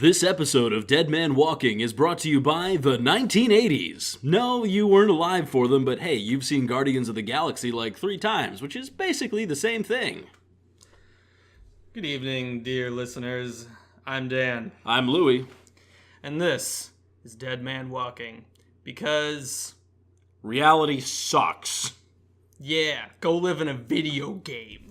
This episode of Dead Man Walking is brought to you by the 1980s. No, you weren't alive for them, but hey, you've seen Guardians of the Galaxy like 3 times, which is basically the same thing. Good evening, dear listeners. I'm Dan. I'm Louie. And this is Dead Man Walking. Because, reality sucks. yeah, go live in a video game.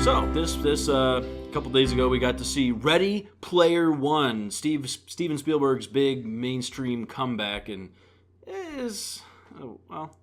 So, this couple days ago, we got to see Ready Player One, Steven Spielberg's big mainstream comeback, and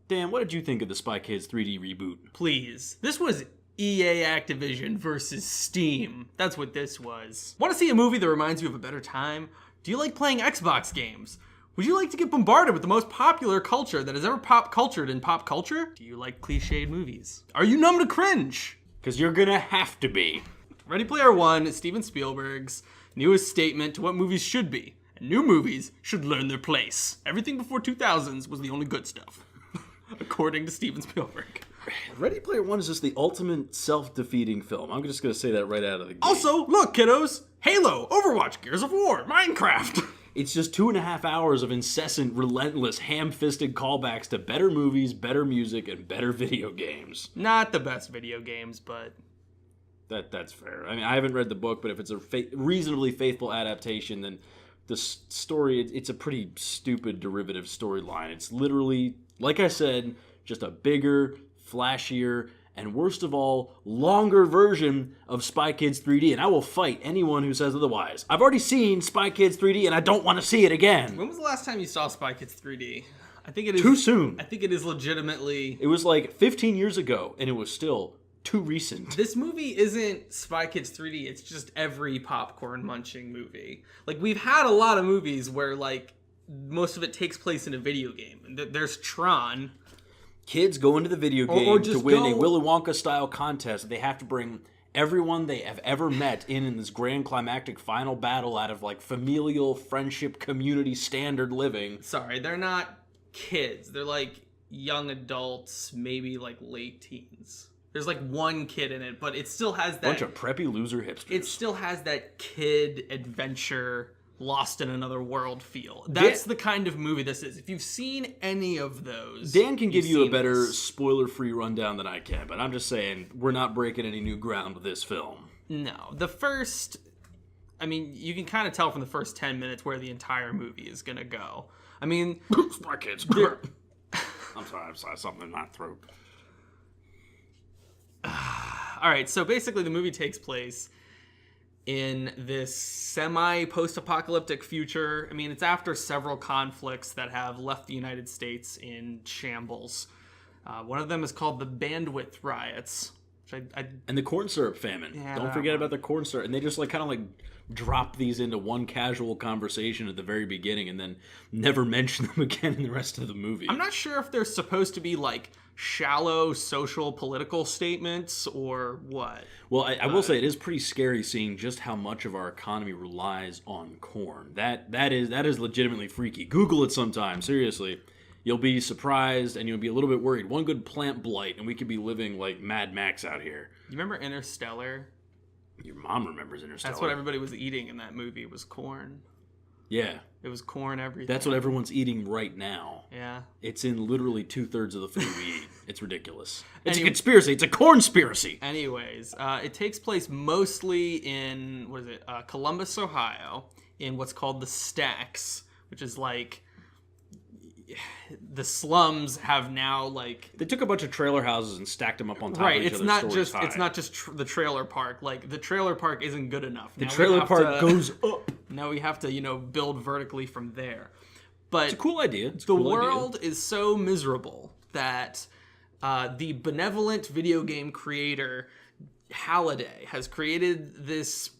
Dan, what did you think of the Spy Kids 3D reboot? Please. This was EA Activision versus Steam. That's what this was. Want to see a movie that reminds you of a better time? Do you like playing Xbox games? Would you like to get bombarded with the most popular culture that has ever pop-cultured in pop culture? Do you like cliched movies? Are you numb to cringe? Because you're gonna have to be. Ready Player One is Steven Spielberg's newest statement to what movies should be. And new movies should learn their place. Everything before 2000s was the only good stuff, according to Steven Spielberg. Ready Player One is just the ultimate self-defeating film. I'm just gonna say that right out of the gate. Also, look, kiddos, Halo, Overwatch, Gears of War, Minecraft. It's just 2.5 hours of incessant, relentless, ham-fisted callbacks to better movies, better music, and better video games. Not the best video games, but That's fair. I mean, I haven't read the book, but if it's a reasonably faithful adaptation, then the story, it's a pretty stupid derivative storyline. It's literally, like I said, just a bigger, flashier, and worst of all, longer version of Spy Kids 3D, and I will fight anyone who says otherwise. I've already seen Spy Kids 3D, and I don't want to see it again. When was the last time you saw Spy Kids 3D? I think it is too soon. I think it is legitimately. It was like 15 years ago, and it was still too recent. This movie isn't Spy Kids 3D, it's just every popcorn munching movie. Like, we've had a lot of movies where, like, most of it takes place in a video game. There's Tron. Kids go into the video game to win a Willy Wonka-style contest. They have to bring everyone they have ever met in this grand climactic final battle out of, like, familial, friendship, community, standard living. Sorry, they're not kids. They're, like, young adults, maybe, like, late teens. There's, like, one kid in it, but it still has that... bunch of preppy loser hipsters. It still has that kid adventure, lost in another world feel. That's the kind of movie this is. If you've seen any of those... Dan can give you a better spoiler-free rundown than I can, but I'm just saying, we're not breaking any new ground with this film. No. The first... I mean, you can kind of tell from the first 10 minutes where the entire movie is going to go. I mean... Spy Kids. I'm sorry, something in my throat. All right, so basically the movie takes place in this semi-post-apocalyptic future. I mean, it's after several conflicts that have left the United States in shambles. One of them is called the Bandwidth Riots. And the corn syrup famine. Yeah, don't forget about the corn syrup. And they just kind of drop these into one casual conversation at the very beginning and then never mention them again in the rest of the movie. I'm not sure if they're supposed to be shallow social political statements or what. Well, I will say it is pretty scary seeing just how much of our economy relies on corn. That is legitimately freaky. Google it sometime, seriously. You'll be surprised and you'll be a little bit worried. One good plant blight and we could be living like Mad Max out here. You remember Interstellar? Your mom remembers Interstellar. That's what everybody was eating in that movie, was corn. Yeah. It was corn everything. That's what everyone's eating right now. Yeah. It's in literally 2/3 of the food we eat. It's ridiculous. It's a conspiracy. It's a cornspiracy. Anyways, it takes place mostly in, Columbus, Ohio, in what's called the Stacks, which is the slums have now they took a bunch of trailer houses and stacked them up on top of each other. It's not just the trailer park. The trailer park isn't good enough. The trailer park goes up. Now we have to build vertically from there. But it's a cool idea. The world is so miserable that the benevolent video game creator Halliday has created this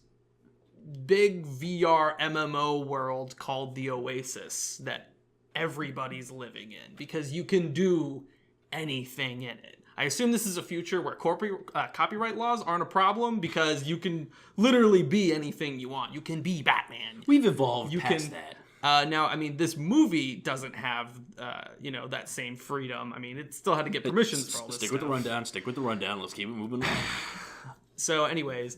big VR MMO world called the Oasis that everybody's living in because you can do anything in it. I assume this is a future where copyright laws aren't a problem because you can literally be anything you want. You can be Batman. We've evolved past that. Now, I mean, this movie doesn't have, that same freedom. I mean, it still had to get permissions for all this Stick stuff. Stick with the rundown. Let's keep it moving along. So, anyways,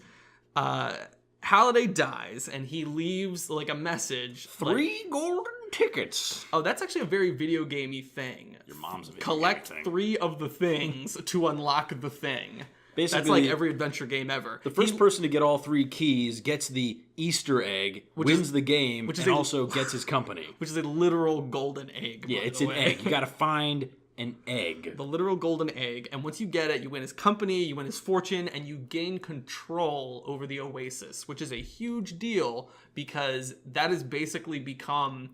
Halliday dies, and he leaves, like, a message. 3 golden tickets. Oh, that's actually a very video gamey thing. Your mom's a video Collect gamey thing. 3 of the things to unlock the thing. Basically, that's like every adventure game ever. The first person to get all 3 keys gets the Easter egg, wins the game, and also gets his company. Which is a literal golden egg. Yeah, it's an egg. You gotta find an egg. The literal golden egg. And once you get it, you win his company, you win his fortune, and you gain control over the Oasis, which is a huge deal because that has basically become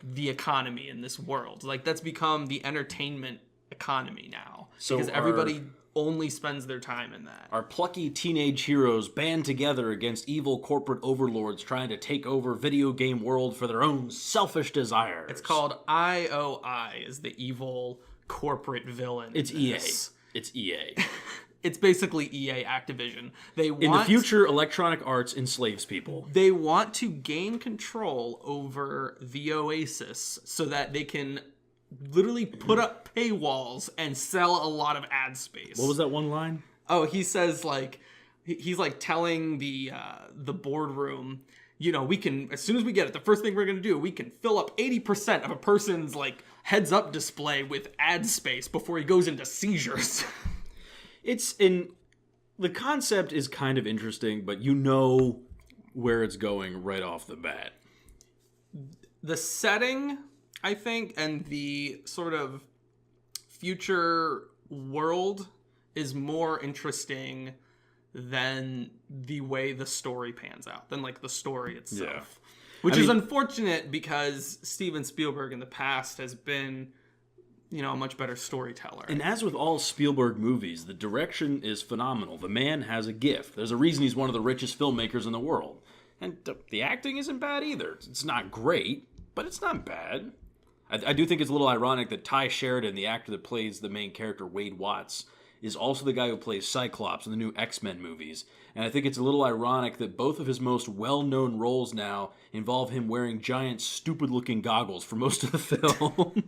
the economy in this world. Like, that's become the entertainment economy now. So because everybody only spends their time in that. Our plucky teenage heroes band together against evil corporate overlords trying to take over video game world for their own selfish desires. It's called IOI, is the evil corporate villain. It's EA. It's EA. It's basically EA Activision. In the future, Electronic Arts enslaves people. They want to gain control over the Oasis so that they can literally put up paywalls and sell a lot of ad space. What was that one line? Oh, he says, like, he's like telling the boardroom, we can, as soon as we get it, the first thing we're going to do, we can fill up 80% of a person's, like, heads up display with ad space before he goes into seizures. The concept is kind of interesting, but you know where it's going right off the bat. The setting, I think, and the sort of future world is more interesting than the way the story pans out, than, like, the story itself. Yeah. Which is unfortunate because Steven Spielberg in the past has been, a much better storyteller. And as with all Spielberg movies, the direction is phenomenal. The man has a gift. There's a reason he's one of the richest filmmakers in the world. And the acting isn't bad either. It's not great, but it's not bad. I do think it's a little ironic that Ty Sheridan, the actor that plays the main character, Wade Watts, is also the guy who plays Cyclops in the new X-Men movies. And I think it's a little ironic that both of his most well-known roles now involve him wearing giant, stupid-looking goggles for most of the film.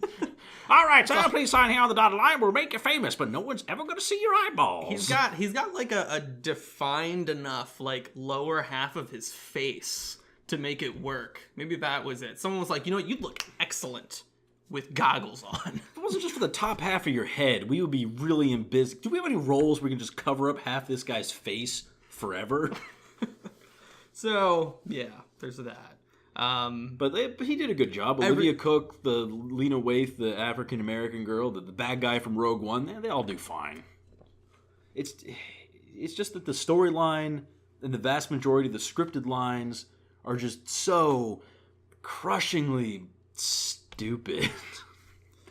All right, so please sign here on the dotted line. We'll make you famous, but no one's ever going to see your eyeballs. He's got like a defined enough, like, lower half of his face to make it work. Maybe that was it. Someone was like, you'd look excellent with goggles on. If it wasn't just for the top half of your head, we would be really in business. Do we have any roles where we can just cover up half this guy's face forever? So, yeah, there's that. But he did a good job. Olivia Cook, the Lena Waithe, the African-American girl, the bad guy from Rogue One, they all do fine. It's just that the storyline and the vast majority of the scripted lines are just so crushingly stupid.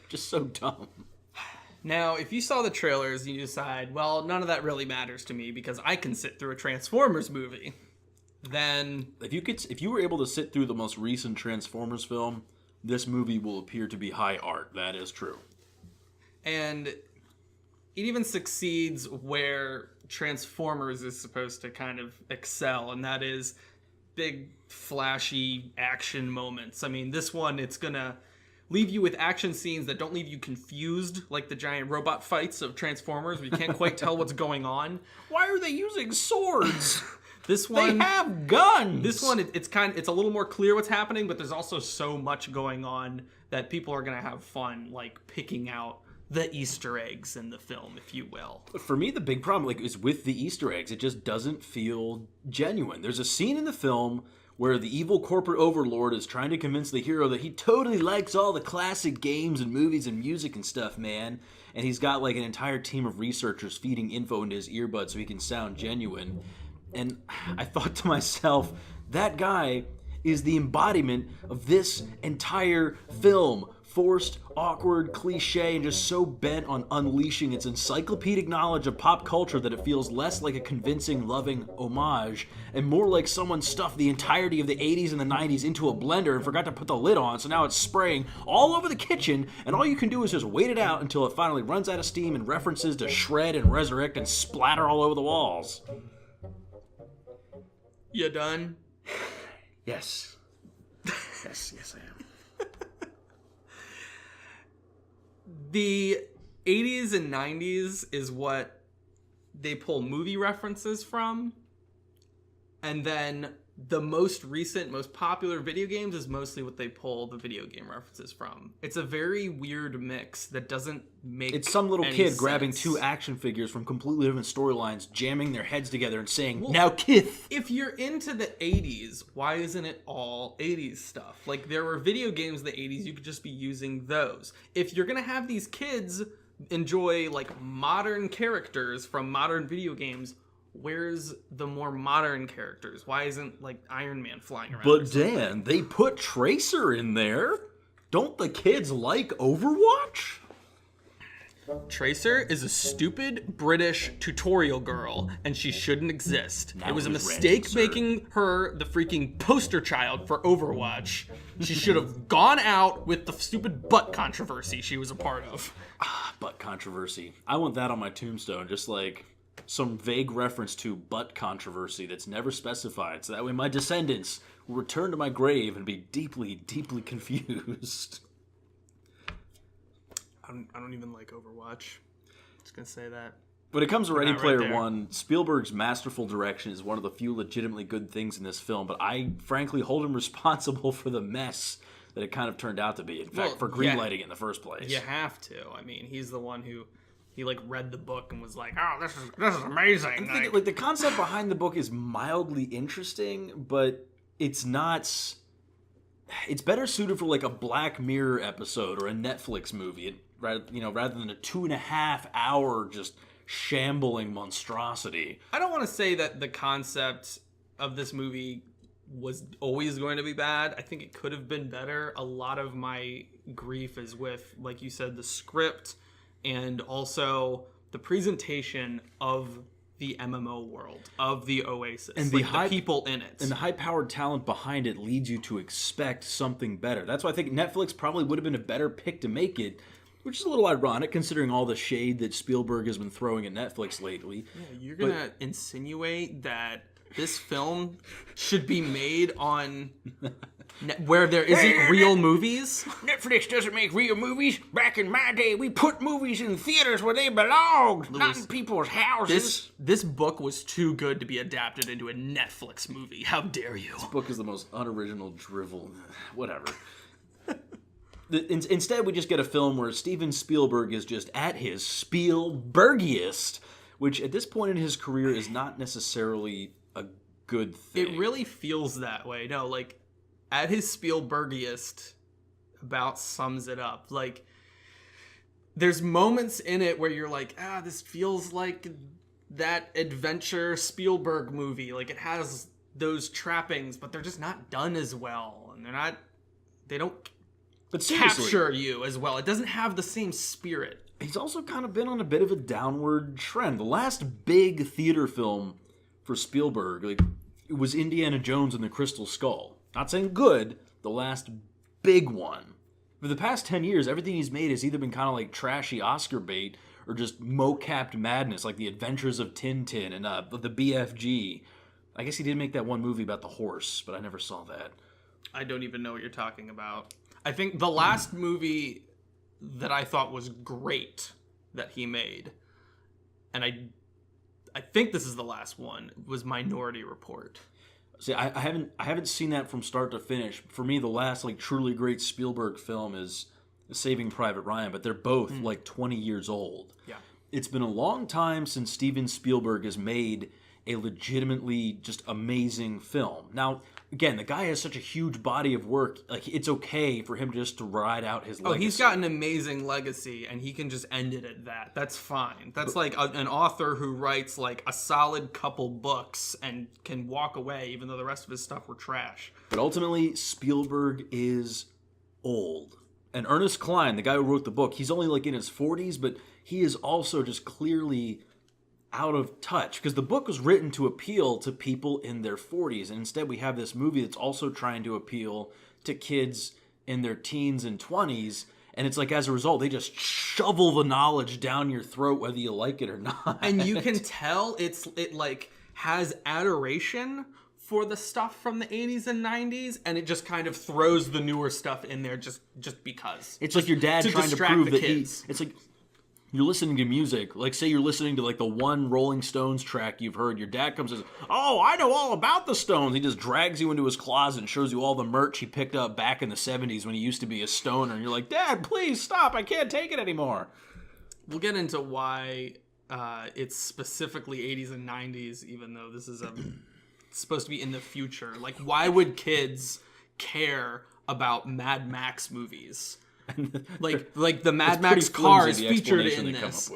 Just so dumb. Now, if you saw the trailers and you decide, well, none of that really matters to me because I can sit through a Transformers movie, then if you were able to sit through the most recent Transformers film, this movie will appear to be high art. That is true. And it even succeeds where Transformers is supposed to kind of excel, and that is big, flashy action moments. I mean, this one, it's gonna leave you with action scenes that don't leave you confused, like the giant robot fights of Transformers, where you can't quite tell what's going on. Why are they using swords? This one, they have guns. This one, it's a little more clear what's happening, but there's also so much going on that people are gonna have fun, like, picking out the Easter eggs in the film, if you will. For me, the big problem is with the Easter eggs. It just doesn't feel genuine. There's a scene in the film where the evil corporate overlord is trying to convince the hero that he totally likes all the classic games and movies and music and stuff, man. And he's got, like, an entire team of researchers feeding info into his earbuds so he can sound genuine. And I thought to myself, that guy is the embodiment of this entire film. forced, awkward, cliche, and just so bent on unleashing its encyclopedic knowledge of pop culture that it feels less like a convincing, loving homage and more like someone stuffed the entirety of the 80s and the 90s into a blender and forgot to put the lid on, so now it's spraying all over the kitchen, and all you can do is just wait it out until it finally runs out of steam and references to shred and resurrect and splatter all over the walls. You done? Yes. Yes, I am. The 80s and 90s is what they pull movie references from. And then the most recent, most popular video games is mostly what they pull the video game references from. It's a very weird mix that doesn't make It's some little any kid sense. grabbing two action figures from completely different storylines, jamming their heads together and saying, now Kith! If you're into the 80s, why isn't it all 80s stuff? Like, there were video games in the 80s, you could just be using those. If you're gonna have these kids enjoy, like, modern characters from modern video games, where's the more modern characters? Why isn't, like, Iron Man flying around? But Dan, they put Tracer in there. Don't the kids like Overwatch? Tracer is a stupid British tutorial girl, and she shouldn't exist. Now it was a who's mistake ranting, sir? making her the freaking poster child for Overwatch. She should have gone out with the stupid butt controversy she was a part of. Butt controversy. I want that on my tombstone, just like some vague reference to butt controversy that's never specified, so that way my descendants will return to my grave and be deeply, deeply confused. I don't even like Overwatch. Just gonna say that. When it comes to Ready Not right Player there. One, Spielberg's masterful direction is one of the few legitimately good things in this film, but I frankly hold him responsible for the mess that it kind of turned out to be. In fact, for greenlighting it in the first place. You have to. I mean, he's the one who he like read the book and was like, "Oh, this is amazing." Like the concept behind the book is mildly interesting, but it's not. It's better suited for like a Black Mirror episode or a Netflix movie, rather than a 2.5 hour just shambling monstrosity. I don't want to say that the concept of this movie was always going to be bad. I think it could have been better. A lot of my grief is with, like you said, the script and also the presentation of the MMO world, of the Oasis, and the people in it. And the high-powered talent behind it leads you to expect something better. That's why I think Netflix probably would have been a better pick to make it, which is a little ironic considering all the shade that Spielberg has been throwing at Netflix lately. Yeah, you're going to insinuate that this film should be made on where there isn't real movies? Netflix doesn't make real movies. Back in my day, we put movies in theaters where they belonged, not in people's houses. This book was too good to be adapted into a Netflix movie. How dare you? This book is the most unoriginal drivel. Whatever. Instead, we just get a film where Steven Spielberg is just at his Spielbergiest, which at this point in his career is not necessarily a good thing. It really feels that way. No, like, at his Spielbergiest about sums it up. Like, there's moments in it where you're like, this feels like that adventure Spielberg movie. Like, it has those trappings, but they're just not done as well. And they don't capture you as well. It doesn't have the same spirit. He's also kind of been on a bit of a downward trend. The last big theater film for Spielberg, it was Indiana Jones and the Crystal Skull. Not saying good, the last big one. For the past 10 years, everything he's made has either been kind of like trashy Oscar bait or just mo-capped madness, like The Adventures of Tintin and the BFG. I guess he did make that one movie about the horse, but I never saw that. I don't even know what you're talking about. I think the last movie that I thought was great that he made, and I think this is the last one, was Minority Report. See, I haven't seen that from start to finish. For me, the last truly great Spielberg film is Saving Private Ryan, but they're both 20 years old. Yeah. It's been a long time since Steven Spielberg has made a legitimately just amazing film. Now, again, the guy has such a huge body of work. Like, it's okay for him just to ride out his legacy. Oh, he's got an amazing legacy, and he can just end it at that. That's fine. That's like an author who writes like a solid couple books and can walk away, even though the rest of his stuff were trash. But ultimately, Spielberg is old. And Ernest Cline, the guy who wrote the book, he's only like in his 40s, but he is also just clearly out of touch because the book was written to appeal to people in their 40s, and instead we have this movie that's also trying to appeal to kids in their teens and 20s, and it's like as a result they just shovel the knowledge down your throat whether you like it or not. And you can tell it like has adoration for the stuff from the 80s and 90s, and it just kind of throws the newer stuff in there just because. It's like your dad trying to prove that it's like you're listening to music, like say you're listening to like the one Rolling Stones track you've heard, your dad comes and says, "Oh, I know all about the Stones." He just drags you into his closet and shows you all the merch he picked up back in the 70s when he used to be a stoner, and you're like, "Dad, please stop, I can't take it anymore." We'll get into why it's specifically 80s and 90s, even though this is supposed to be in the future. Like, why would kids care about Mad Max movies? Like the Mad Max cars featured in this.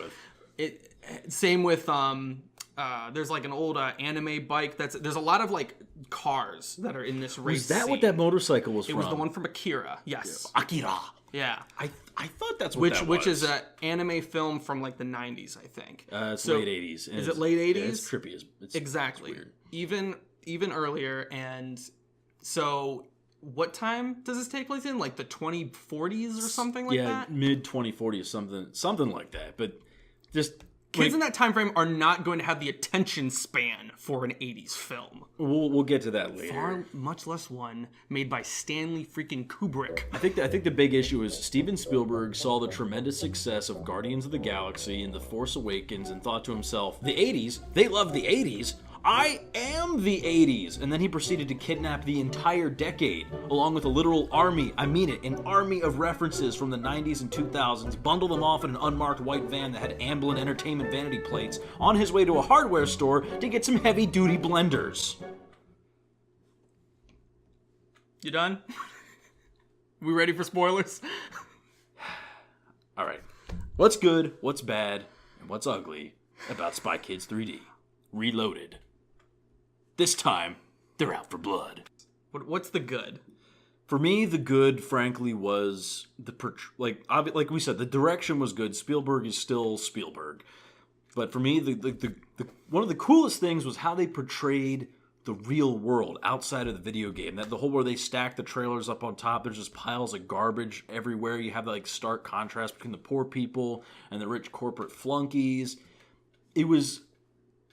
Same with there's like an old anime bike there's a lot of like cars that are in this race. Is that what that motorcycle was from? It was the one from Akira. Yes. Yeah. Akira. Yeah. I thought that's what that was. Which is an anime film from like the 90s, I think. It's late 80s. Is it late 80s? Yeah, it's trippy. Exactly. It's weird. Even earlier, and so what time does this take place in? Like the 2040s or something like that? Yeah, mid 2040s, something like that. But just kids in that time frame are not going to have the attention span for an 80s film. We'll get to that later. Much less one made by Stanley freaking Kubrick. I think the big issue is Steven Spielberg saw the tremendous success of Guardians of the Galaxy and The Force Awakens and thought to himself, the 80s, they love the 80s. I am the 80s. And then he proceeded to kidnap the entire decade, along with a literal army, I mean it, an army of references from the 90s and 2000s, bundle them off in an unmarked white van that had Amblin Entertainment vanity plates, on his way to a hardware store to get some heavy-duty blenders. You done? We ready for spoilers? All right. What's good, what's bad, and what's ugly about Spy Kids 3D? Reloaded. This time, they're out for blood. What's the good? For me, the good, frankly, was like we said, the direction was good. Spielberg is still Spielberg, but for me, the one of the coolest things was how they portrayed the real world outside of the video game. That the whole where they stack the trailers up on top. There's just piles of garbage everywhere. You have like stark contrast between the poor people and the rich corporate flunkies. It was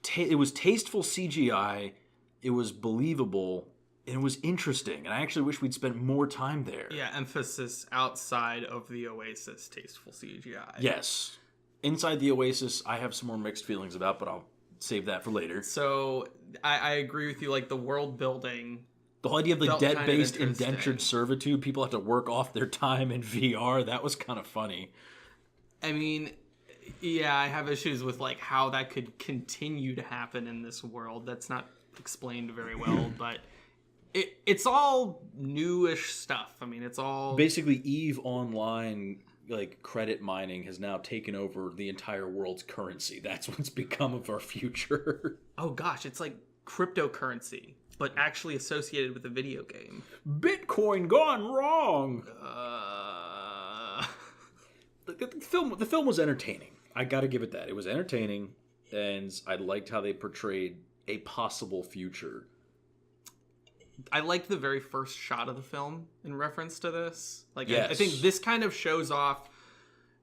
tasteful CGI. It was believable, and it was interesting. And I actually wish we'd spent more time there. Yeah, emphasis outside of the Oasis, tasteful CGI. Yes. Inside the Oasis, I have some more mixed feelings about, but I'll save that for later. So, I agree with you, like, the world building. The whole idea of the debt-based indentured servitude, people have to work off their time in VR, that was kind of funny. I mean, yeah, I have issues with, like, how that could continue to happen in this world. That's not explained very well, but it's all newish stuff. I mean, it's all basically EVE Online, like credit mining has now taken over the entire world's currency. That's what's become of our future. Oh gosh, it's like cryptocurrency, but actually associated with a video game. Bitcoin gone wrong. The film was entertaining. I gotta give it that. It was entertaining, and I liked how they portrayed a possible future. I liked the very first shot of the film in reference to this. Like, yes. I think this kind of shows off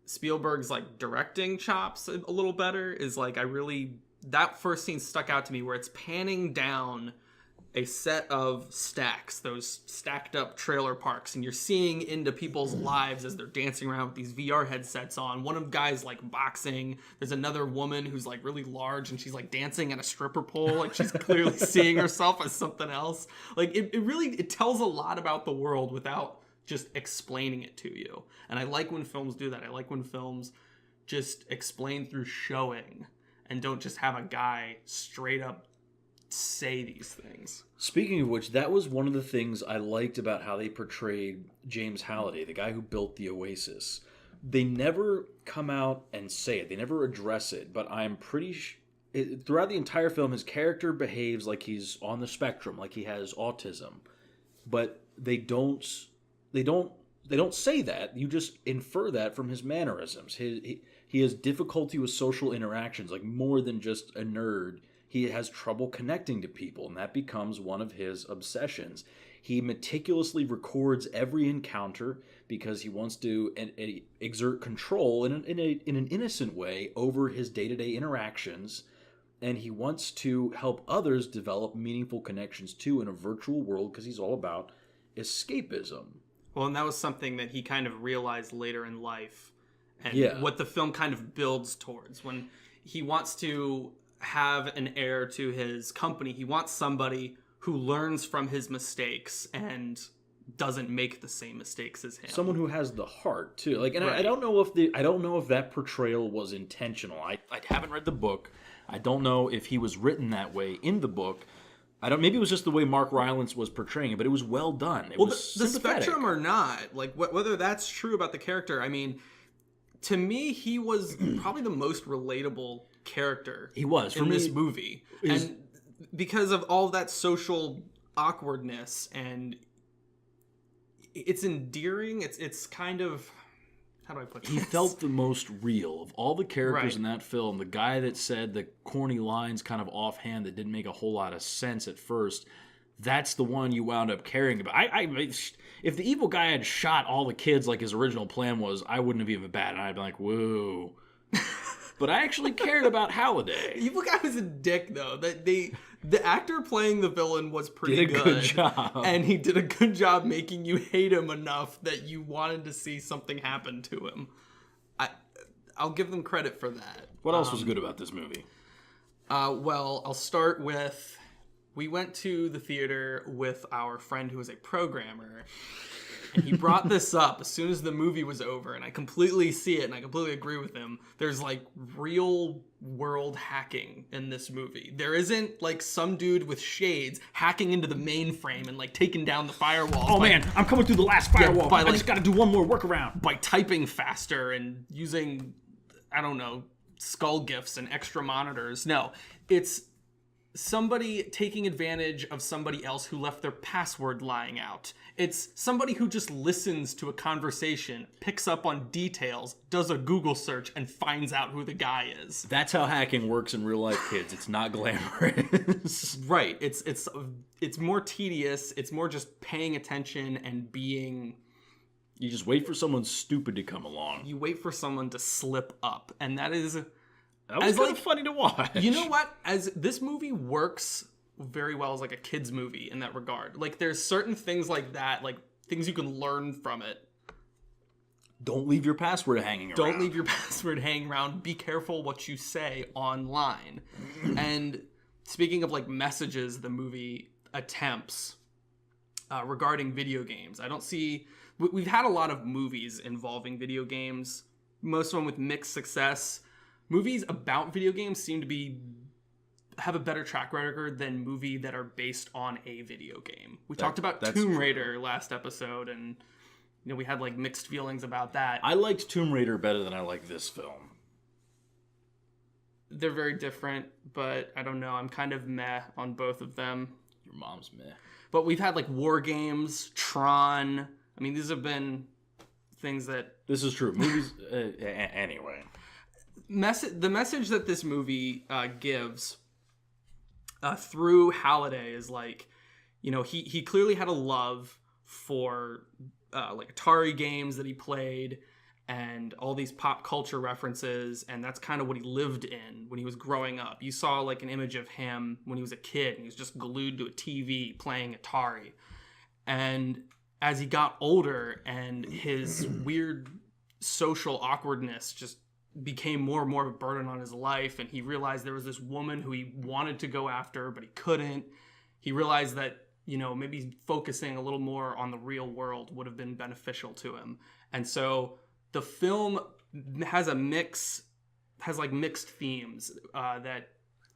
Spielberg's like directing chops a little better. Is like that first scene stuck out to me where it's panning down a set of stacks, those stacked up trailer parks, and you're seeing into people's lives as they're dancing around with these VR headsets on. One of the guys like boxing. There's another woman who's like really large and she's like dancing at a stripper pole. Like she's clearly seeing herself as something else. Like it tells a lot about the world without just explaining it to you. And I like when films do that. I like when films just explain through showing and don't just have a guy straight up say these things. Speaking of which, that was one of the things I liked about how they portrayed James Halliday, the guy who built the Oasis. They never come out and say it. They never address it, but I'm pretty throughout the entire film, his character behaves like he's on the spectrum, like he has autism. But they don't they don't say that. You just infer that from his mannerisms. He has difficulty with social interactions, like more than just a nerd. He has trouble connecting to people, and that becomes one of his obsessions. He meticulously records every encounter because he wants to exert control in an innocent way over his day-to-day interactions, and he wants to help others develop meaningful connections too in a virtual world because he's all about escapism. Well, and that was something that he kind of realized later in life, and what the film kind of builds towards. When he wants to have an heir to his company, he wants somebody who learns from his mistakes and doesn't make the same mistakes as him. Someone who has the heart too. Like, and right. I don't know if that portrayal was intentional. I haven't read the book. I don't know if he was written that way in the book. Maybe it was just the way Mark Rylance was portraying it, but it was well done. It was the spectrum or not, like whether that's true about the character. I mean, to me, he was probably the most relatable character. He was in this movie, and because of all that social awkwardness, and it's endearing. It's kind of, how do I put this? He felt the most real of all the characters in that film. The guy that said the corny lines kind of offhand that didn't make a whole lot of sense at first, that's the one you wound up caring about. If the evil guy had shot all the kids like his original plan was, I wouldn't have even batted. I'd be like, whoa. But I actually cared about Halliday. The evil guy was a dick, though. The actor playing the villain was pretty good. Did a good job. And he did a good job making you hate him enough that you wanted to see something happen to him. I'll give them credit for that. What else was good about this movie? Well, I'll start with, we went to the theater with our friend who was a programmer, and he brought this up as soon as the movie was over, and I completely see it, and I completely agree with him. There's, like, real world hacking in this movie. There isn't, like, some dude with shades hacking into the mainframe and, like, taking down the firewall. Oh, man, I'm coming through the last firewall. I just gotta do one more workaround. By typing faster and using, I don't know, skull gifts and extra monitors. No, it's somebody taking advantage of somebody else who left their password lying out. It's somebody who just listens to a conversation, picks up on details, does a Google search, and finds out who the guy is. That's how hacking works in real life, kids. It's not glamorous. Right. It's more tedious. It's more just paying attention and being... You just wait for someone stupid to come along. You wait for someone to slip up. And that is... That was kind of funny to watch. You know what? As this movie works very well as like a kid's movie in that regard. Like there's certain things like that, like things you can learn from it. Don't leave your password hanging around. Don't leave your password hanging around. Be careful what you say online. And speaking of like messages the movie attempts regarding video games, I don't see... We've had a lot of movies involving video games, most of them with mixed success. Movies about video games seem to have a better track record than movies that are based on a video game. We talked about Tomb Raider last episode, and you know we had like mixed feelings about that. I liked Tomb Raider better than I like this film. They're very different, but I don't know. I'm kind of meh on both of them. Your mom's meh. But we've had like War Games, Tron. I mean, these have been things that... This is true. Movies... anyway. The message that this movie gives through Halliday is like, you know, he clearly had a love for like Atari games that he played and all these pop culture references, and that's kind of what he lived in when he was growing up. You saw like an image of him when he was a kid, and he was just glued to a TV playing Atari. And as he got older and his weird social awkwardness just became more and more of a burden on his life, and he realized there was this woman who he wanted to go after, but he couldn't. He realized that, you know, maybe focusing a little more on the real world would have been beneficial to him. And so the film has like mixed themes that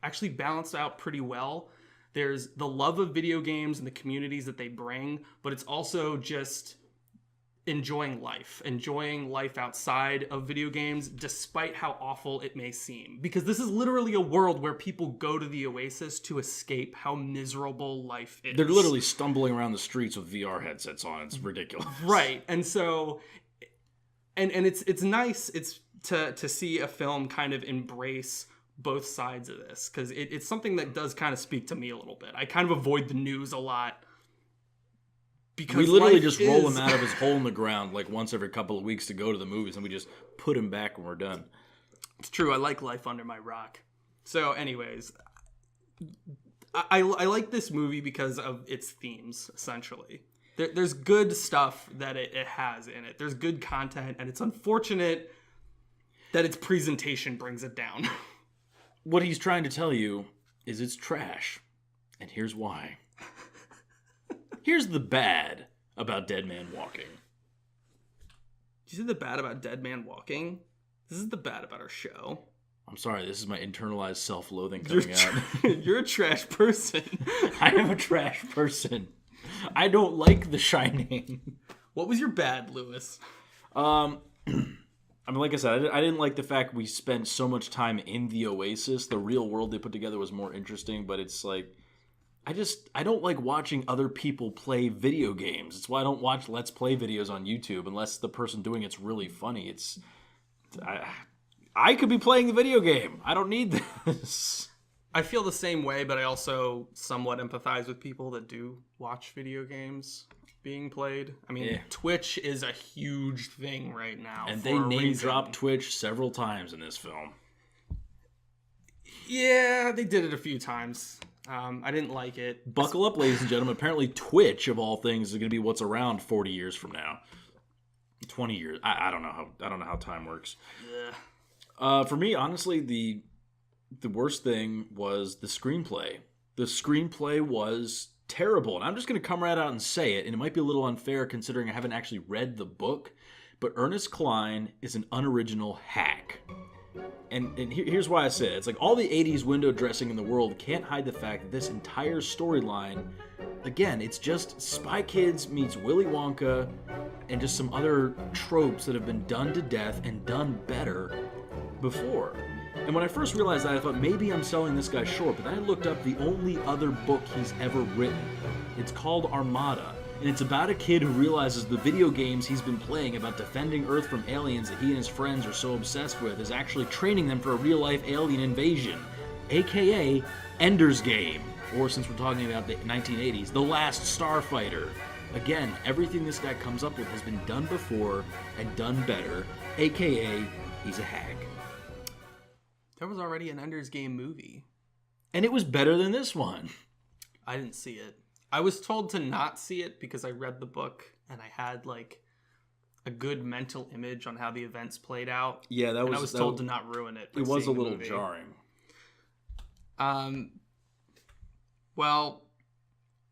actually balance out pretty well. There's the love of video games and the communities that they bring, but it's also just enjoying life outside of video games, despite how awful it may seem. Because this is literally a world where people go to the Oasis to escape how miserable life is. They're literally stumbling around the streets with VR headsets on. It's ridiculous. Right. And so, and it's nice to see a film kind of embrace both sides of this, because it's something that does kind of speak to me a little bit. I kind of avoid the news a lot. Because we literally just roll him out of his hole in the ground like once every couple of weeks to go to the movies, and we just put him back when we're done. It's true. I like life under my rock. So anyways, I like this movie because of its themes, essentially. There's good stuff that it has in it. There's good content, and it's unfortunate that its presentation brings it down. What he's trying to tell you is it's trash, and here's why. Here's the bad about Dead Man Walking. Did you say the bad about Dead Man Walking? This is the bad about our show. I'm sorry, this is my internalized self-loathing coming out. You're a trash person. I am a trash person. I don't like The Shining. What was your bad, Lewis? I mean, like I said, I didn't like the fact we spent so much time in the Oasis. The real world they put together was more interesting, but it's like, I don't like watching other people play video games. It's why I don't watch Let's Play videos on YouTube unless the person doing it's really funny. I could be playing the video game. I don't need this. I feel the same way, but I also somewhat empathize with people that do watch video games being played. I mean, Twitch is a huge thing right now. And they name-dropped Twitch several times in this film. Yeah, they did it a few times. I didn't like it. Buckle up, ladies and gentlemen. Apparently Twitch, of all things, is going to be what's around 40 years from now. 20 years. I don't know how time works. Yeah. For me, honestly, the worst thing was the screenplay. The screenplay was terrible. And I'm just going to come right out and say it, and it might be a little unfair considering I haven't actually read the book, but Ernest Cline is an unoriginal hack. And here's why I say it. It's like all the 80s window dressing in the world can't hide the fact that this entire storyline, again, it's just Spy Kids meets Willy Wonka and just some other tropes that have been done to death and done better before. And when I first realized that, I thought maybe I'm selling this guy short, but then I looked up the only other book he's ever written. It's called Armada. And it's about a kid who realizes the video games he's been playing about defending Earth from aliens that he and his friends are so obsessed with is actually training them for a real-life alien invasion, aka Ender's Game, or since we're talking about the 1980s, The Last Starfighter. Again, everything this guy comes up with has been done before and done better, aka he's a hack. There was already an Ender's Game movie. And it was better than this one. I didn't see it. I was told to not see it because I read the book and I had like a good mental image on how the events played out. Yeah, I was told to not ruin it. It was a little jarring. Well,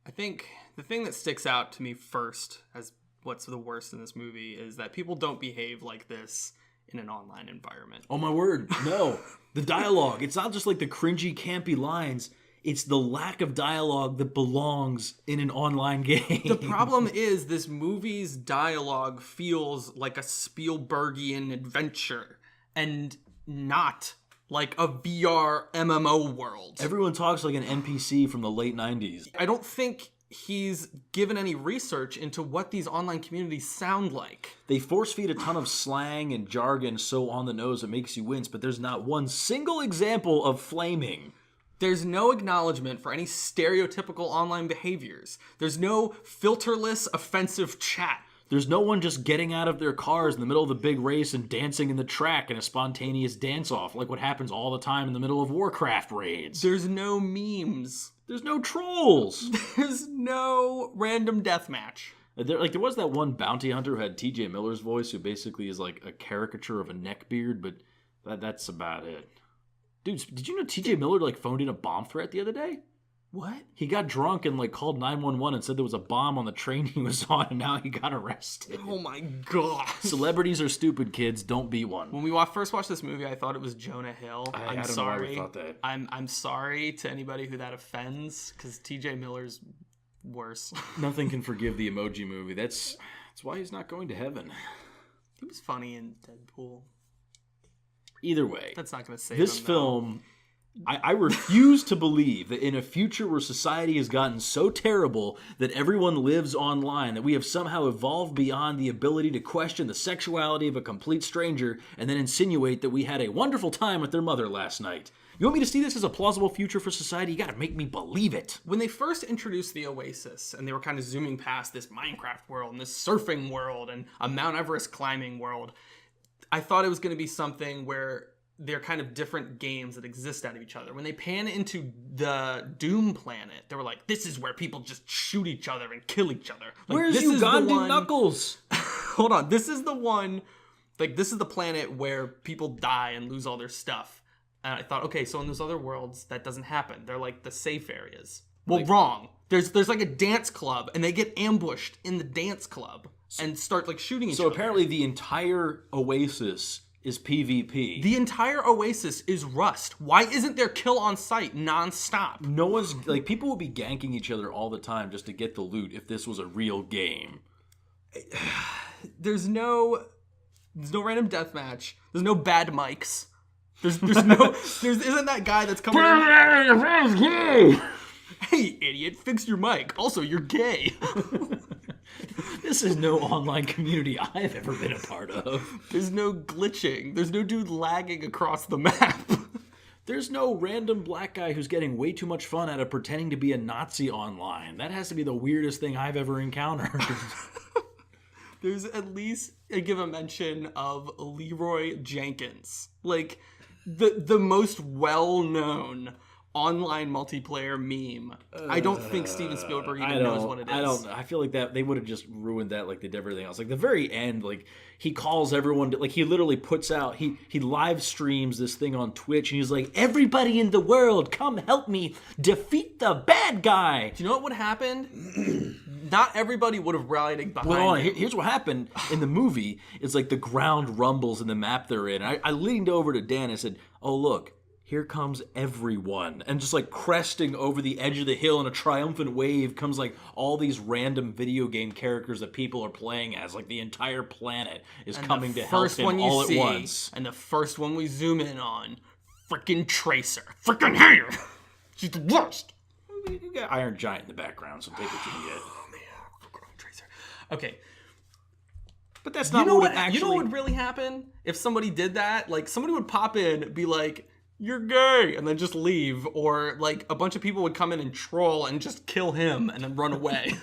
I think the thing that sticks out to me first as what's the worst in this movie is that people don't behave like this in an online environment. Oh my word, no. The dialogue, it's not just like the cringy, campy lines. It's the lack of dialogue that belongs in an online game. The problem is this movie's dialogue feels like a Spielbergian adventure and not like a VR MMO world. Everyone talks like an NPC from the late 90s. I don't think he's given any research into what these online communities sound like. They force feed a ton of slang and jargon so on the nose it makes you wince, but there's not one single example of flaming. There's no acknowledgement for any stereotypical online behaviors. There's no filterless, offensive chat. There's no one just getting out of their cars in the middle of the big race and dancing in the track in a spontaneous dance-off, like what happens all the time in the middle of Warcraft raids. There's no memes. There's no trolls. There's no random deathmatch. There was that one bounty hunter who had T.J. Miller's voice, who basically is like a caricature of a neckbeard, but that's about it. Dude, did you know T.J. Miller phoned in a bomb threat the other day? What? He got drunk and called 911 and said there was a bomb on the train he was on, and now he got arrested. Oh my god. Celebrities are stupid, kids. Don't be one. When we first watched this movie, I thought it was Jonah Hill. I don't know why we thought that. I'm sorry to anybody who that offends, because T.J. Miller's worse. Nothing can forgive the Emoji Movie. That's That's why he's not going to heaven. He was funny in Deadpool. Either way, that's not going to save this him, film. I refuse to believe that in a future where society has gotten so terrible that everyone lives online, that we have somehow evolved beyond the ability to question the sexuality of a complete stranger and then insinuate that we had a wonderful time with their mother last night. You want me to see this as a plausible future for society? You gotta make me believe it. When they first introduced the Oasis, and they were kind of zooming past this Minecraft world and this surfing world and a Mount Everest climbing world, I thought it was going to be something where they're kind of different games that exist out of each other. When they pan into the Doom planet, they were like, this is where people just shoot each other and kill each other. Like, where's Ugandan Knuckles? Hold on. This is the one, like, this is the planet where people die and lose all their stuff. And I thought, okay, so in those other worlds, that doesn't happen. They're like the safe areas. Well, wrong. There's like a dance club, and they get ambushed in the dance club and start like shooting each other. So apparently the entire Oasis is PvP. The entire Oasis is Rust. Why isn't there kill on sight nonstop? No one's like, people would be ganking each other all the time just to get the loot if this was a real game. There's no random deathmatch. There's no bad mics. Isn't that guy that's coming in? Hey, idiot, fix your mic. Also, you're gay. This is no online community I've ever been a part of. There's no glitching. There's no dude lagging across the map. There's no random black guy who's getting way too much fun out of pretending to be a Nazi online. That has to be the weirdest thing I've ever encountered. There's at least give a mention of Leroy Jenkins. Like, the most well-known online multiplayer meme. I don't think Steven Spielberg even knows what it is. I feel like that they would have just ruined that like they did everything else. Like the very end, like he calls everyone to, like he literally puts out he live streams this thing on Twitch and he's like, everybody in the world, come help me defeat the bad guy. Do you know what would happen? Not everybody would have rallied behind him. Here's what happened in the movie. It's like the ground rumbles in the map they're in. I leaned over to Dan and said, oh look, here comes everyone. And just like cresting over the edge of the hill in a triumphant wave comes like all these random video game characters that people are playing as. Like the entire planet is coming to help him all at once. And the first one we zoom in on, frickin' Tracer. Frickin' hate her. She's the worst. You got Iron Giant in the background, so take what you can get. Oh man, Tracer. Okay. But that's not what actually... You know what would really happen if somebody did that? Like, somebody would pop in, be like, you're gay, and then just leave. Or, like, a bunch of people would come in and troll and just kill him and then run away.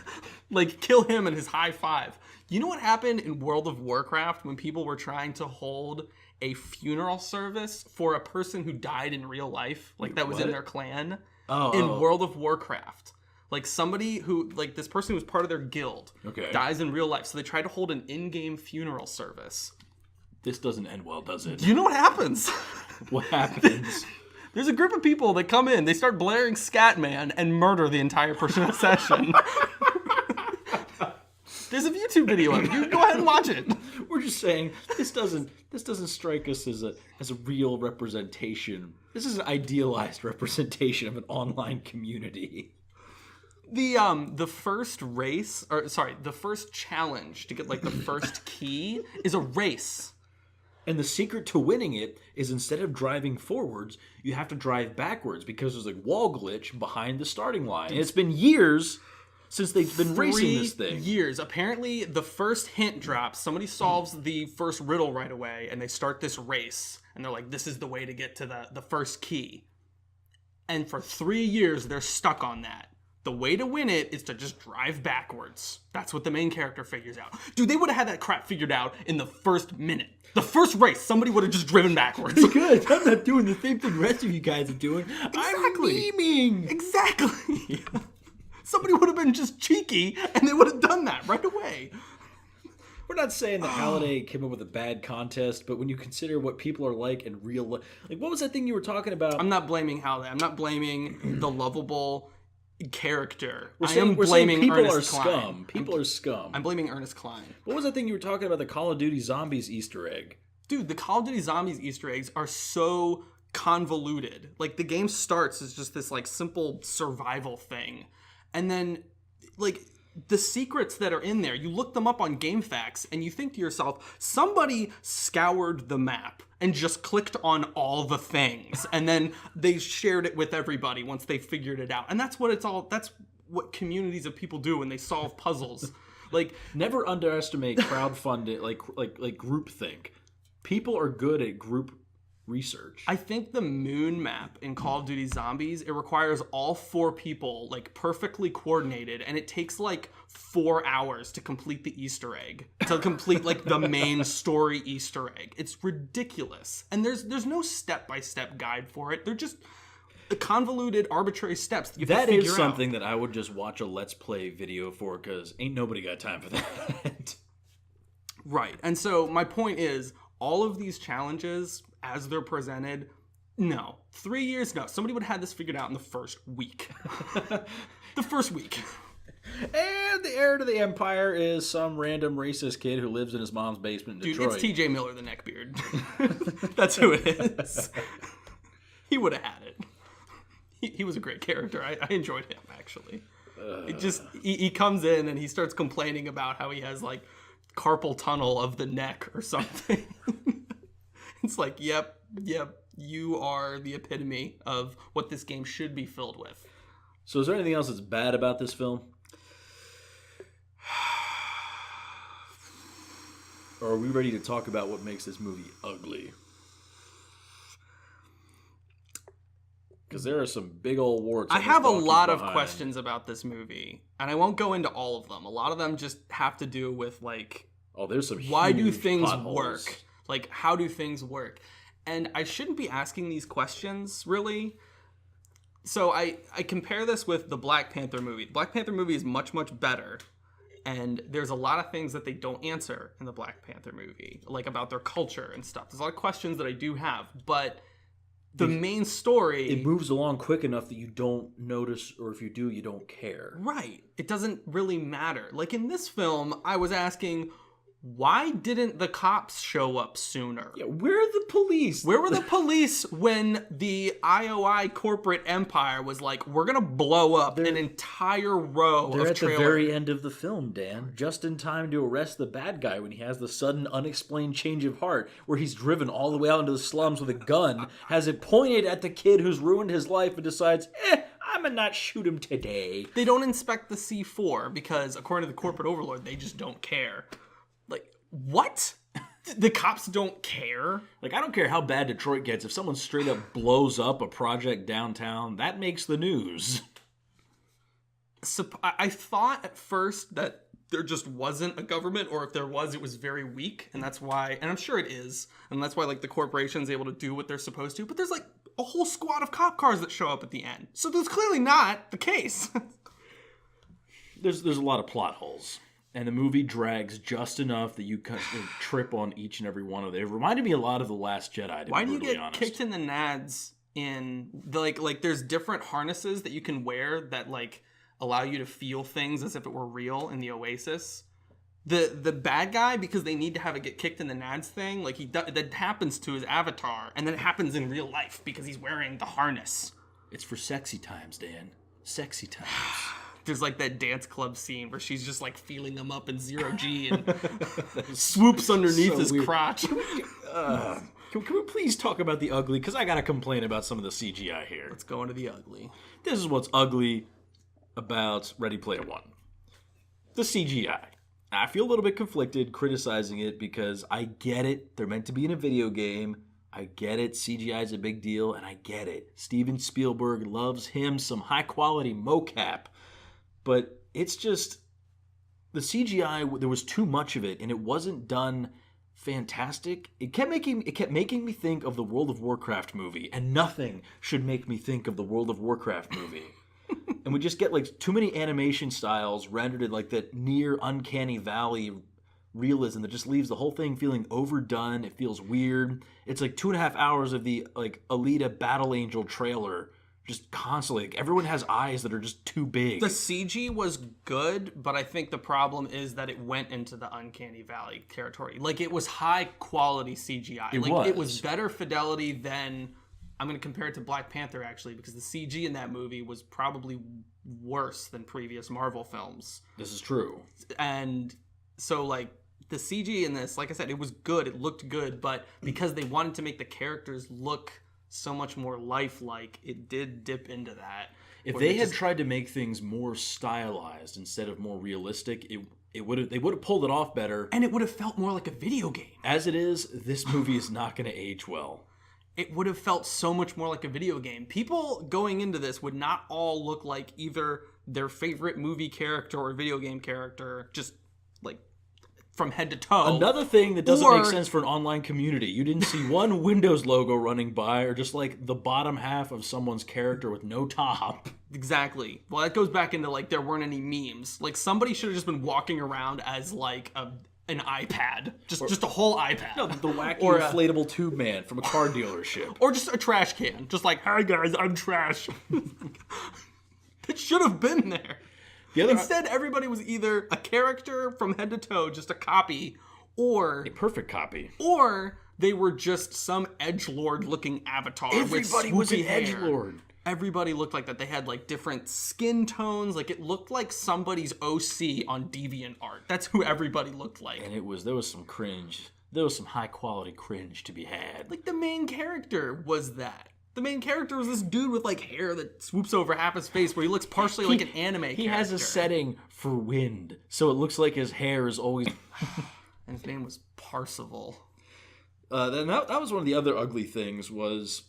Like, kill him and his high five. You know what happened in World of Warcraft when people were trying to hold a funeral service for a person who died in real life? Like, that was in their clan? In World of Warcraft. Like, somebody who, like, this person who was part of their guild dies in real life. So they tried to hold an in-game funeral service. This doesn't end well, does it? You know what happens? What happens? There's a group of people that come in, they start blaring Scatman and murder the entire session. There's a YouTube video of it. You can go ahead and watch it. We're just saying this doesn't strike us as a real representation. This is an idealized representation of an online community. The first race, or sorry, the first challenge to get like the first key is a race. And the secret to winning it is instead of driving forwards, you have to drive backwards because there's a wall glitch behind the starting line. And it's been years since they've been racing this thing. 3 years. Apparently, the first hint drops. Somebody solves the first riddle right away, and they start this race. And they're like, this is the way to get to the first key. And for 3 years, they're stuck on that. The way to win it is to just drive backwards. That's what the main character figures out. Dude, they would have had that crap figured out in the first minute. The first race, somebody would have just driven backwards. Because I'm not doing the same thing the rest of you guys are doing. Exactly. I'm memeing. Exactly. Somebody would have been just cheeky, and they would have done that right away. We're not saying that Halliday came up with a bad contest, but when you consider what people are like in real life... Like, what was that thing you were talking about? I'm not blaming Halliday. I'm not blaming the lovable character. We're saying people Ernest are Cline. scum. People are scum. I'm blaming Ernest Cline. What was that thing you were talking about, the Call of Duty Zombies Easter egg? Dude, the Call of Duty Zombies Easter eggs are so convoluted. Like, the game starts as just this, like, simple survival thing. And then, like, the secrets that are in there, you look them up on GameFAQs and you think to yourself, somebody scoured the map and just clicked on all the things. And then they shared it with everybody once they figured it out. And that's what communities of people do when they solve puzzles. Like, never underestimate crowdfunding, like groupthink. People are good at group research. I think the moon map in Call of Duty Zombies, it requires all 4 people like perfectly coordinated, and it takes like 4 hours to complete the Easter egg, to complete like the main story Easter egg. It's ridiculous. And there's no step-by-step guide for it. They're just convoluted, arbitrary steps that you have to figure out. That is something that I would just watch a Let's Play video for, because ain't nobody got time for that. Right. And so my point is, all of these challenges, as they're presented, no. 3 years, no. Somebody would have had this figured out in the first week. The first week. And the heir to the empire is some random racist kid who lives in his mom's basement in Detroit. Dude, it's TJ Miller, the neckbeard. That's who it is. He would have had it. He was a great character. I enjoyed him, actually. He comes in and he starts complaining about how he has, like, carpal tunnel of the neck or something. It's like, yep, you are the epitome of what this game should be filled with. So is there anything else that's bad about this film? Or are we ready to talk about what makes this movie ugly? Because there are some big old warts. I have a lot of questions about this movie, and I won't go into all of them. A lot of them just have to do with, like, there's some why do things potholes. Work? Like, how do things work? And I shouldn't be asking these questions, really. So I compare this with the Black Panther movie. The Black Panther movie is much, much better. And there's a lot of things that they don't answer in the Black Panther movie, like about their culture and stuff. There's a lot of questions that I do have, but the main story... It moves along quick enough that you don't notice, or if you do, you don't care. Right. It doesn't really matter. Like in this film, I was asking, why didn't the cops show up sooner? Yeah, where are the police? Where were the police when the IOI corporate empire was like, we're going to blow up an entire row of trailers? They're at the very end of the film, Dan. Just in time to arrest the bad guy when he has the sudden unexplained change of heart, where he's driven all the way out into the slums with a gun, has it pointed at the kid who's ruined his life, and decides, I'm gonna not shoot him today. They don't inspect the C4 because, according to the corporate overlord, they just don't care. Like, what? The cops don't care? Like, I don't care how bad Detroit gets. If someone straight up blows up a project downtown, that makes the news. So, I thought at first that there just wasn't a government, or if there was, it was very weak, and that's why, and I'm sure it is, and that's why, like, the corporation's able to do what they're supposed to, but there's, like, a whole squad of cop cars that show up at the end. So that's clearly not the case. There's a lot of plot holes. And the movie drags just enough that you trip on each and every one of them. It reminded me a lot of The Last Jedi, Why do you get kicked in the nads in... Like, there's different harnesses that you can wear that, like, allow you to feel things as if it were real in the Oasis. The bad guy, because they need to have it get kicked in the nads thing, like, that happens to his avatar. And then it happens in real life because he's wearing the harness. It's for sexy times, Dan. Sexy times. There's like that dance club scene where she's just like feeling him up in 0G and swoops underneath his crotch. Can we please talk about the ugly? Because I got to complain about some of the CGI here. Let's go into the ugly. This is what's ugly about Ready Player One. The CGI. I feel a little bit conflicted criticizing it because I get it. They're meant to be in a video game. I get it. CGI is a big deal, and I get it. Steven Spielberg loves him some high-quality mocap. But it's just, the CGI, there was too much of it, and it wasn't done fantastic. It kept making me think of the World of Warcraft movie, and nothing should make me think of the World of Warcraft movie. And we just get like too many animation styles rendered in like that near uncanny valley realism that just leaves the whole thing feeling overdone. It feels weird. It's like 2.5 hours of the like Alita Battle Angel trailer. Just constantly, like, everyone has eyes that are just too big. The CG was good, but I think the problem is that it went into the uncanny valley territory. Like, it was high quality CGI. It was better fidelity than, I'm going to compare it to Black Panther, actually, because the CG in that movie was probably worse than previous Marvel films. This is true. And so, like, the CG in this, like I said, it was good. It looked good. But because they wanted to make the characters look so much more lifelike, it did dip into that. If they had tried to make things more stylized instead of more realistic, they would have pulled it off better. And it would have felt more like a video game. As it is, this movie is not going to age well. It would have felt so much more like a video game. People going into this would not all look like either their favorite movie character or video game character, just like from head to toe. Another thing that doesn't make sense for an online community. You didn't see one Windows logo running by, or just like the bottom half of someone's character with no top. Exactly. Well, that goes back into like there weren't any memes. Like somebody should have just been walking around as like an iPad, just a whole iPad. No, the wacky inflatable tube man from a car dealership, or just a trash can, just like, "Hi guys, I'm trash." It should have been there. Instead, everybody was either a character from head to toe, just a copy, or a perfect copy, or they were just some edgelord looking avatar. Everybody was an edgelord. Everybody looked like that. They had like different skin tones. Like it looked like somebody's OC on DeviantArt. That's who everybody looked like. And there was some cringe. There was some high quality cringe to be had. Like the main character was that. The main character was this dude with like hair that swoops over half his face, where he looks partially like an anime character. He has a setting for wind, so it looks like his hair is always. And his name was Parsival. Then that was one of the other ugly things was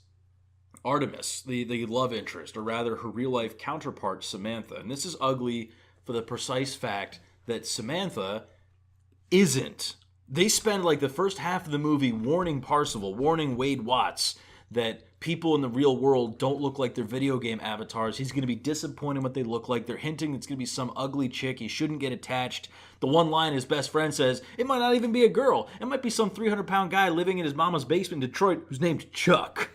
Artemis, the love interest, or rather her real-life counterpart, Samantha. And this is ugly for the precise fact that Samantha isn't. They spend like the first half of the movie warning Parsival, warning Wade Watts, that people in the real world don't look like their video game avatars. He's going to be disappointed in what they look like. They're hinting it's going to be some ugly chick. He shouldn't get attached. The one line his best friend says, it might not even be a girl. It might be some 300-pound guy living in his mama's basement in Detroit who's named Chuck.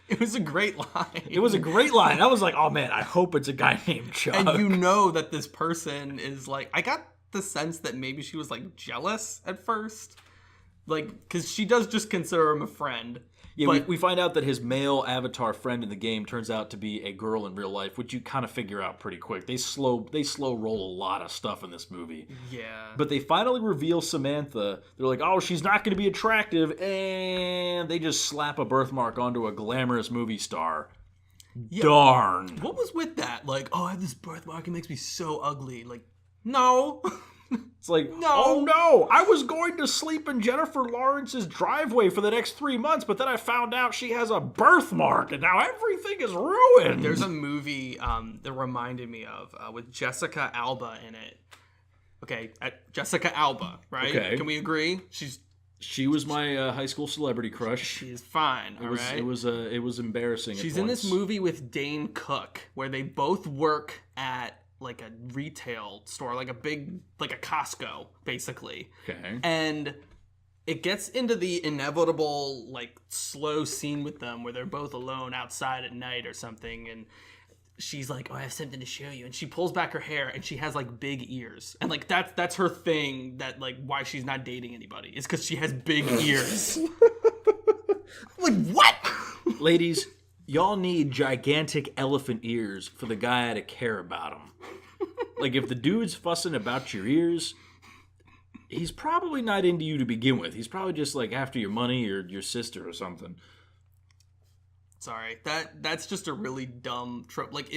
It was a great line. It was a great line. I was like, oh man, I hope it's a guy named Chuck. And you know that this person is like, I got the sense that maybe she was like jealous at first. Like, because she does just consider him a friend. Yeah, but we find out that his male avatar friend in the game turns out to be a girl in real life, which you kind of figure out pretty quick. They slow roll a lot of stuff in this movie. Yeah. But they finally reveal Samantha. They're like, oh, she's not going to be attractive, and they just slap a birthmark onto a glamorous movie star. Yeah. Darn. What was with that? Like, oh, I have this birthmark. It makes me so ugly. Like, no. It's like, no. Oh no, I was going to sleep in Jennifer Lawrence's driveway for the next 3 months, but then I found out she has a birthmark, and now everything is ruined. There's a movie that reminded me of with Jessica Alba in it. Okay, Jessica Alba, right? Okay. Can we agree? She was my high school celebrity crush. She is fine. It was embarrassing. She's in this movie with Dane Cook, where they both work at like a retail store, like a Costco, basically. Okay. And it gets into the inevitable, like, slow scene with them where they're both alone outside at night or something, and she's like, oh, I have something to show you. And she pulls back her hair, and she has, like, big ears. And, like, that's her thing, that, like, why she's not dating anybody. Is because she has big ears. Like, what? Ladies, y'all need gigantic elephant ears for the guy to care about them. Like, if the dude's fussing about your ears, he's probably not into you to begin with. He's probably just, like, after your money or your sister or something. Sorry. That's just a really dumb trope. Like,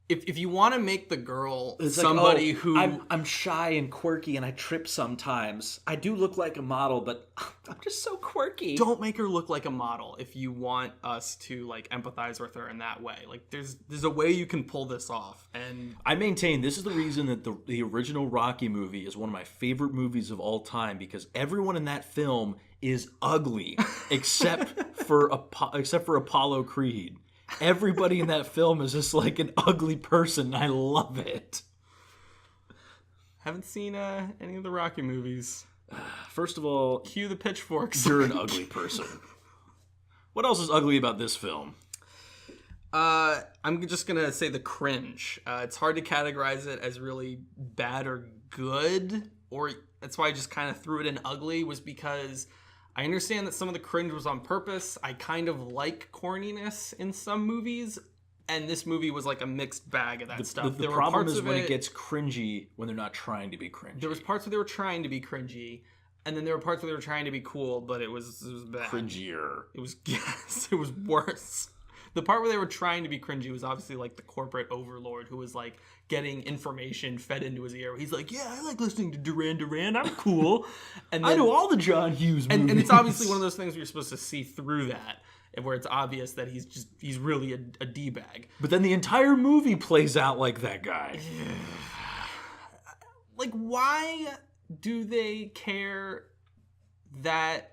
if you want to make the girl it's somebody like, who... I'm shy and quirky and I trip sometimes. I do look like a model, but I'm just so quirky. Don't make her look like a model if you want us to, like, empathize with her in that way. Like, there's a way you can pull this off. And I maintain this is the reason that the original Rocky movie is one of my favorite movies of all time, because everyone in that film is ugly except for Apollo Creed. Everybody in that film is just like an ugly person, and I love it. Haven't seen any of the Rocky movies. First of all, cue the pitchforks. You're an ugly person. What else is ugly about this film? I'm just gonna say the cringe. It's hard to categorize it as really bad or good, or that's why I just kind of threw it in ugly, was because I understand that some of the cringe was on purpose. I kind of like corniness in some movies, And this movie was like a mixed bag of that stuff. The problem is when it gets cringy when they're not trying to be cringy. There was parts where they were trying to be cringy, and then there were parts where they were trying to be cool, but it was bad. Cringier. It was it was worse. The part where they were trying to be cringy was obviously like the corporate overlord who was like getting information fed into his ear. He's like, yeah, I like listening to Duran Duran. I'm cool. And then, I know all the John Hughes movies. And it's obviously one of those things where you're supposed to see through that, and where it's obvious that he's really a D-bag. But then the entire movie plays out like that guy. Like, why do they care that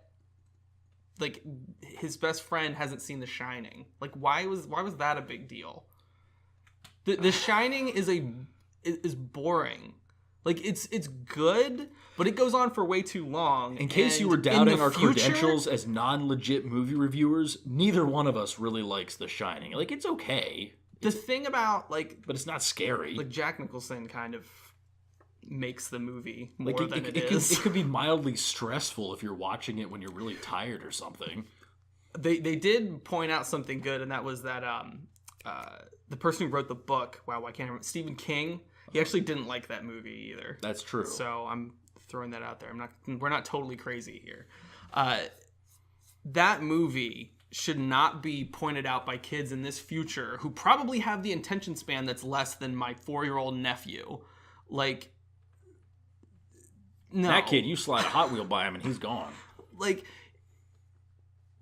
like his best friend hasn't seen The Shining? Like, why was that a big deal? The Shining is boring. Like, it's good, but it goes on for way too long. In case you were doubting our credentials as non-legit movie reviewers, neither one of us really likes The Shining. Like, it's okay. The thing about, like... But it's not scary. Like, Jack Nicholson kind of makes the movie more than it is. It could be mildly stressful if you're watching it when you're really tired or something. They did point out something good, and that was that the person who wrote the book, wow, I can't remember, Stephen King, he actually didn't like that movie either. That's true. So I'm throwing that out there. We're not totally crazy here. That movie should not be pointed out by kids in this future who probably have the attention span that's less than my 4-year-old nephew. Like, no. That kid, you slide a Hot Wheel by him and he's gone. Like,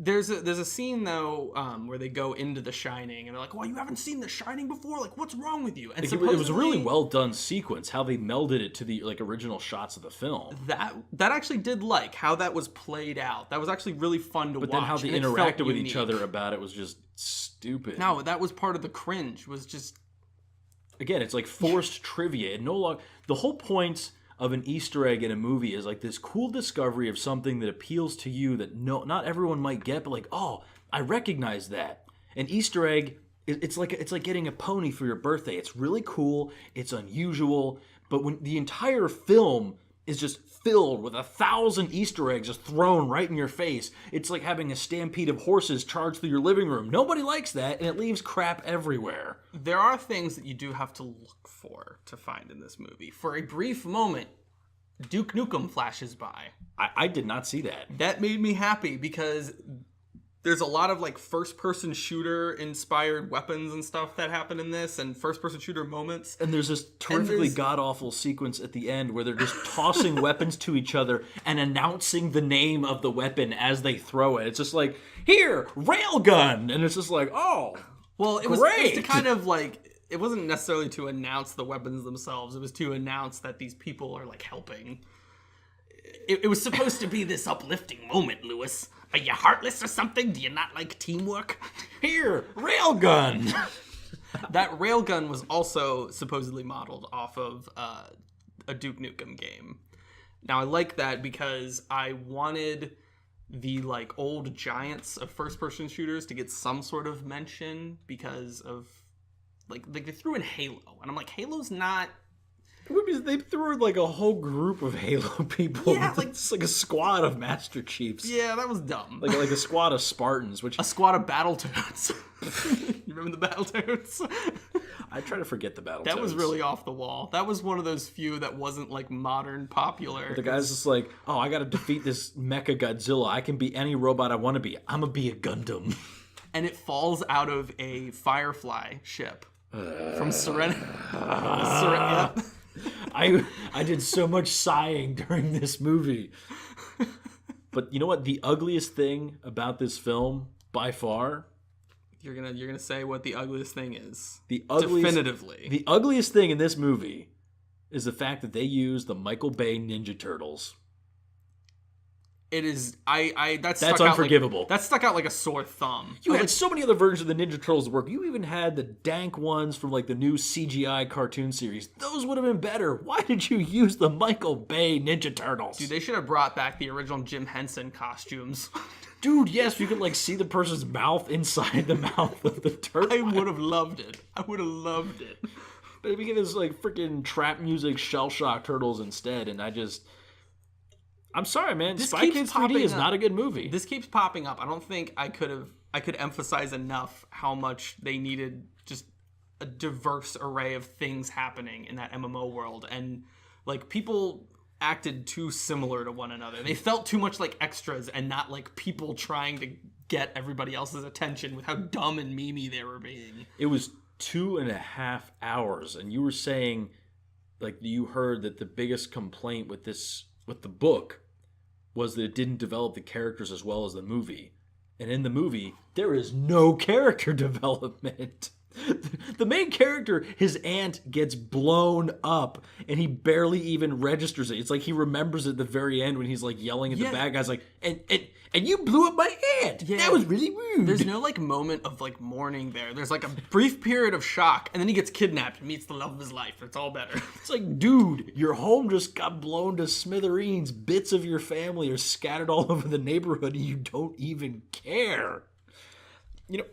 there's a scene though where they go into The Shining and they're like, "Well, you haven't seen The Shining before? Like, what's wrong with you?" And it was a really well done sequence how they melded it to the like original shots of the film. That actually did like how that was played out. That was actually really fun to watch. But then how they interacted with each other about it was just stupid. No, that was part of the cringe. Was just again, it's like forced trivia. It no longer the whole point of an Easter egg in a movie is like this cool discovery of something that appeals to you that not everyone might get, but like, oh, I recognize that. An Easter egg, it's like getting a pony for your birthday. It's really cool, it's unusual, but when the entire film is just filled with 1,000 Easter eggs just thrown right in your face, it's like having a stampede of horses charge through your living room. Nobody likes that, and it leaves crap everywhere. There are things that you do have to look for to find in this movie. For a brief moment, Duke Nukem flashes by. I did not see that. That made me happy because there's a lot of like first-person shooter inspired weapons and stuff that happen in this, and first-person shooter moments. And there's this terrifically god-awful sequence at the end where they're just tossing weapons to each other and announcing the name of the weapon as they throw it. It's just like, here, railgun! And it's just like, oh, well, it was to kind of like, it wasn't necessarily to announce the weapons themselves. It was to announce that these people are like helping. It was supposed to be this uplifting moment, Lewis. Are you heartless or something? Do you not like teamwork? Here, railgun! That railgun was also supposedly modeled off of a Duke Nukem game. Now, I like that because I wanted the like old giants of first-person shooters to get some sort of mention because of like they threw in Halo, and I'm like, Halo's not. They threw in like a whole group of Halo people. Yeah, like, it's like a squad of Master Chiefs. Yeah, that was dumb. Like a squad of Spartans, which a squad of Battletoads. You remember the Battletoads? I try to forget the Battletoads. That was really off the wall. That was one of those few that wasn't like modern popular. The guy's just like, oh, I got to defeat this Mecha Godzilla. I can be any robot I want to be. I'm gonna be a Gundam. And it falls out of a Firefly ship from Serenity. Yep. I did so much sighing during this movie. But you know what? The ugliest thing about this film, by far, you're gonna say what the ugliest thing is. Definitively. The ugliest thing in this movie is the fact that they use the Michael Bay Ninja Turtles. It is that's unforgivable. That stuck out like a sore thumb. You had so many other versions of the Ninja Turtles that work. You even had the dank ones from like the new CGI cartoon series. Those would have been better. Why did you use the Michael Bay Ninja Turtles? Dude, they should have brought back the original Jim Henson costumes. Dude, yes, you could like see the person's mouth inside the mouth of the turtle. I would have loved it. But we get this like freaking trap music shell shock turtles instead, and I just. I'm sorry, man. This Spy keeps Kids 3D popping is up. not a good movie. This keeps popping up. I don't think I could emphasize enough how much they needed just a diverse array of things happening in that MMO world, and like people acted too similar to one another. They felt too much like extras and not like people trying to get everybody else's attention with how dumb and memey they were being. It was 2.5 hours, and you were saying, like, you heard that the biggest complaint with the book was that it didn't develop the characters as well as the movie. And in the movie, there is no character development. The main character, his aunt, gets blown up, and he barely even registers it. It's like he remembers at the very end when he's like yelling at the bad guys, like, and you blew up my aunt. Yeah. That was really rude. There's no like moment of like mourning there. There's like a brief period of shock, and then he gets kidnapped and meets the love of his life. It's all better. It's like, dude, your home just got blown to smithereens. Bits of your family are scattered all over the neighborhood, and you don't even care. You know,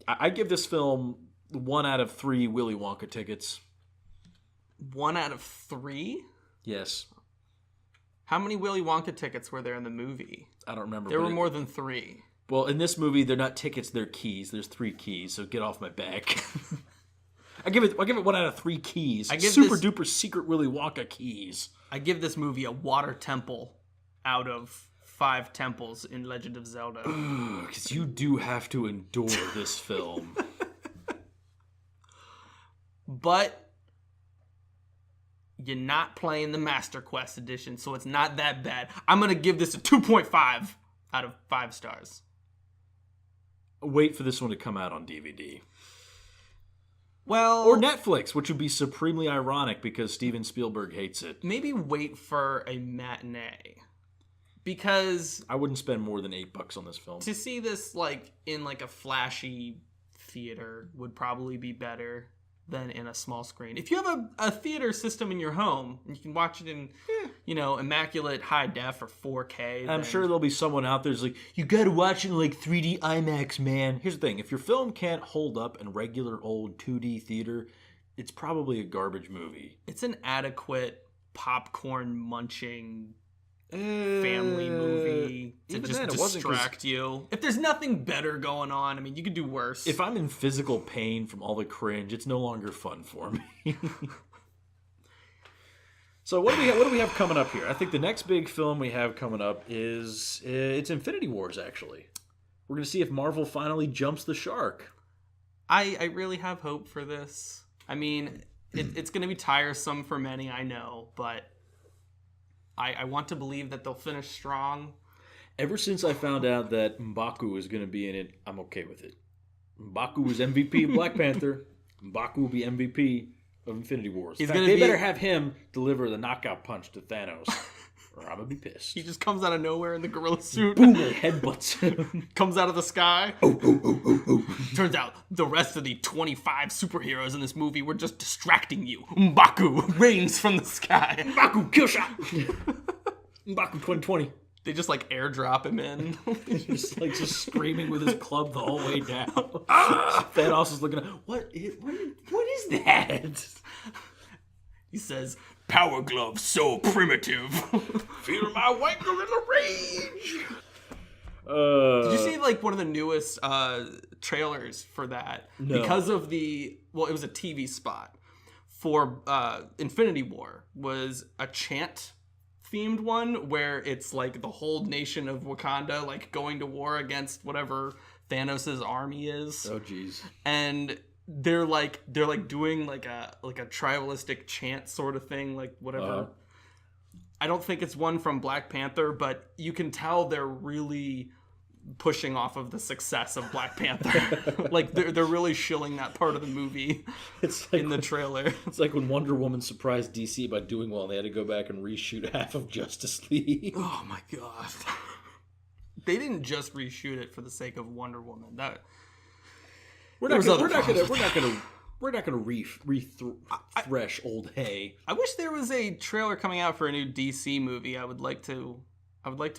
I give this film 1 out of 3 Willy Wonka tickets. 1 out of 3? Yes. How many Willy Wonka tickets were there in the movie? I don't remember. There were more than 3. Well, in this movie, they're not tickets; they're keys. There's 3 keys, so get off my back. I give it 1 out of 3 keys. Super duper secret Willy Wonka keys. I give this movie a water temple out of 5 temples in Legend of Zelda. Because you do have to endure this film. But you're not playing the Master Quest edition, so it's not that bad. I'm going to give this a 2.5 out of 5 stars. Wait for this one to come out on DVD. Well, or Netflix, which would be supremely ironic because Steven Spielberg hates it. Maybe wait for a matinee. Because I wouldn't spend more than $8 on this film. To see this like in like a flashy theater would probably be better than in a small screen. If you have a theater system in your home, and you can watch it in, immaculate high def or 4K. I'm sure there'll be someone out there who's like, you gotta watch it in like 3D IMAX, man. Here's the thing. If your film can't hold up in regular old 2D theater, it's probably a garbage movie. It's an adequate popcorn munching family movie to just distract you. If there's nothing better going on, I mean, you could do worse. If I'm in physical pain from all the cringe, it's no longer fun for me. So what do we have coming up here? I think the next big film we have coming up is it's Infinity Wars. Actually, we're gonna see if Marvel finally jumps the shark. I really have hope for this. I mean, it's gonna be tiresome for many, I know, but I want to believe that they'll finish strong. Ever since I found out that M'Baku is going to be in it, I'm okay with it. M'Baku was MVP of Black Panther. M'Baku will be MVP of Infinity Wars. They better have him deliver the knockout punch to Thanos, or I'm going to be pissed. He just comes out of nowhere in the gorilla suit. Boom, headbutts him. Comes out of the sky. Turns out the rest of the 25 superheroes in this movie were just distracting you. M'Baku rains from the sky. M'Baku kill shot. M'Baku 2020. They just like airdrop him in. just screaming with his club the whole way down. Thanos is looking at, what is that? He says, "Power glove so primitive." Feel my white gorilla rage. Did you see like one of the newest trailers for that? No. Because of it was a TV spot for Infinity War. Was a chant themed one where it's like the whole nation of Wakanda like going to war against whatever Thanos' army is. Oh jeez. And they're like doing like a tribalistic chant sort of thing, like whatever. I don't think it's one from Black Panther, but you can tell they're really pushing off of the success of Black Panther. Like they're really shilling that part of the movie. It's like in the trailer. It's like when Wonder Woman surprised DC by doing well, and they had to go back and reshoot half of Justice League. Oh my god! They didn't just reshoot it for the sake of Wonder Woman. We're not gonna refresh old hay. I wish there was a trailer coming out for a new DC movie. I would like to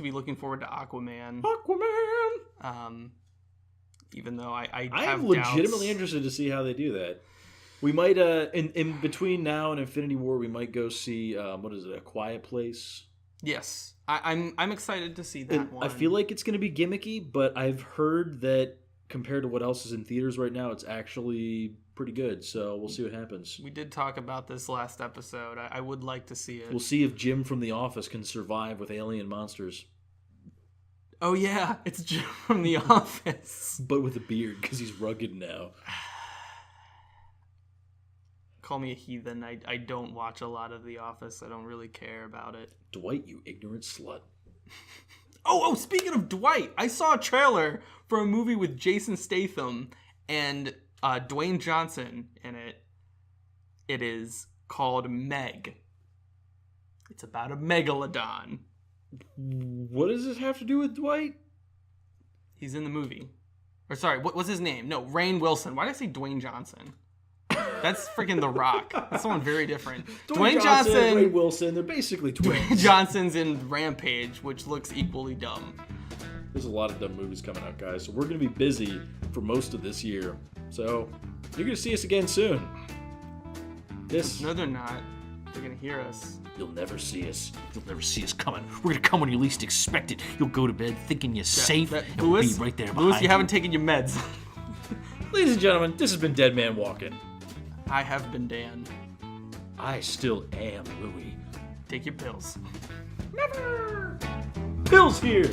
be looking forward to Aquaman. Even though I have am legitimately interested to see how they do that. We might in between now and Infinity War, we might go see what is it, A Quiet Place Yes, I'm excited to see that And one. I feel like it's going to be gimmicky, but I've heard that compared to what else is in theaters right now, it's actually pretty good. So we'll see what happens. We did talk about this last episode. I would like to see it. We'll see if Jim from The Office can survive with alien monsters. Oh yeah, it's Jim from The Office. But with a beard, because he's rugged now. Call me a heathen. I don't watch a lot of The Office. I don't really care about it. Dwight, you ignorant slut. Oh, speaking of Dwight, I saw a trailer for a movie with Jason Statham and Dwayne Johnson in it. It is called Meg. It's about a megalodon. What does this have to do with Dwight? He's in the movie. Or sorry, what was his name? No, Rainn Wilson. Why did I say Dwayne Johnson? That's freaking The Rock. That's someone very different. Dwayne Johnson, Ray Wilson, they're basically twins. Dwayne Johnson's in Rampage, which looks equally dumb. There's a lot of dumb movies coming out, guys. So we're going to be busy for most of this year. So you're going to see us again soon. No, they're not. They're going to hear us. You'll never see us. You'll never see us coming. We're gonna come when you least expect it. You'll go to bed thinking you're safe, and we'll be right there behind Louis, you haven't taken your meds. Ladies and gentlemen, this has been Dead Man Walking. I have been Dan. I still am Louie. Take your pills. Never! Pills here!